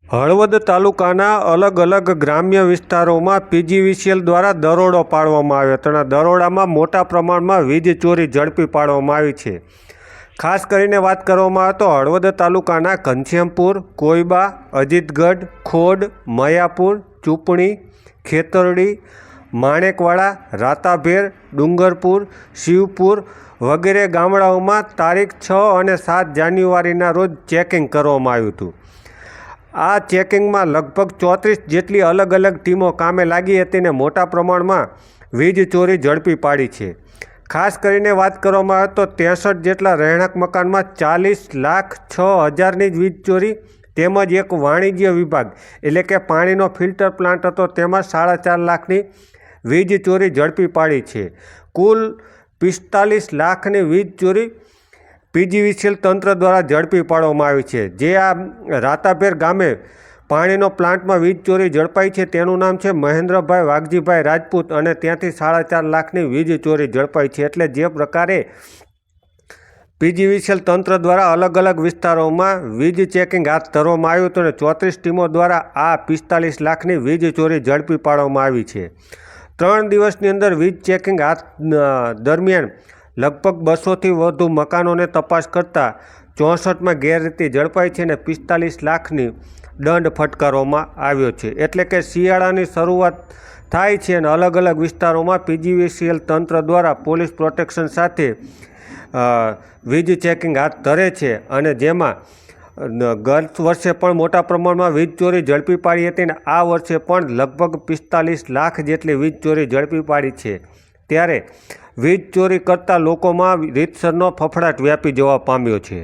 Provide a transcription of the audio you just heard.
હળવદ તાલુકાના અલગ અલગ ગ્રામ્ય વિસ્તારોમાં પીજીવીસીએલ દ્વારા દરોડો પાડવામાં આવ્યો હતો. દરોડામાં મોટા પ્રમાણમાં વીજ ચોરી ઝડપી પાડવામાં આવી છે. ખાસ કરીને વાત કરવામાં આવે તો હળવદ તાલુકાના ઘનશ્યામપુર, કોઈબા, અજીતગઢ, ખોડ, મયાપુર, ચૂપણી, ખેતરડી, માણેકવાડા, રાતાભેર, ડુંગરપુર, શિવપુર વગેરે ગામડાઓમાં તારીખ 6 અને 7 જાન્યુઆરીના રોજ ચેકિંગ કરવામાં આવ્યું હતું. આ ચેકિંગમાં લગભગ 34 જેટલી અલગ અલગ ટીમો કામે લાગી હતી અને મોટા પ્રમાણમાં વીજ ચોરી ઝડપી પાડી છે. ખાસ કરીને વાત કરવામાં આવે તો 63 જેટલા રહેણાંક મકાનમાં 40,06,000ની વીજ ચોરી તેમજ એક વાણિજ્ય વિભાગ એટલે કે પાણીનો ફિલ્ટર પ્લાન્ટ હતો તેમાં 4.5 લાખની વીજ ચોરી ઝડપી પાડી છે. કુલ 45 લાખની વીજ ચોરી પીજીવીસીએલ તંત્ર દ્વારા ઝડપી પાડવામાં આવી છે. જે આ રાતાભેર ગામે પાણીનો પ્લાન્ટમાં વીજ ચોરી ઝડપાઈ છે તેનું નામ છે મહેન્દ્રભાઈ વાઘજીભાઈ રાજપૂત અને ત્યાંથી 4.5 લાખની વીજ ચોરી ઝડપાઈ છે. એટલે જે પ્રકારે પીજીવીસીએલ તંત્ર દ્વારા અલગ અલગ વિસ્તારોમાં વીજ ચેકિંગ હાથ ધરવામાં આવ્યું હતું અને 34 ટીમો દ્વારા આ 45 લાખની વીજ ચોરી ઝડપી પાડવામાં આવી છે. 3 દિવસની અંદર વીજ ચેકિંગ હાથ દરમિયાન લગભગ 200થી વધુ મકાનોને તપાસ કરતાં 64માં ગેરરીતિ ઝડપાઈ છે અને 45 લાખની દંડ ફટકારવામાં આવ્યો છે. એટલે કે શિયાળાની શરૂઆત થાય છે અને અલગ અલગ વિસ્તારોમાં પીજીવીસીએલ તંત્ર દ્વારા પોલીસ પ્રોટેક્શન સાથે વીજ ચેકિંગ હાથ ધરે છે અને જેમાં ગત વર્ષે પણ મોટા પ્રમાણમાં વીજ ચોરી ઝડપી પાડી હતી અને આ વર્ષે પણ લગભગ 45 લાખ જેટલી વીજ ચોરી ઝડપી પાડી છે. ત્યારે વીજ ચોરી કરતા લોકોમાં રીતસરનો ફફડાટ વ્યાપી જવા પામ્યો છે.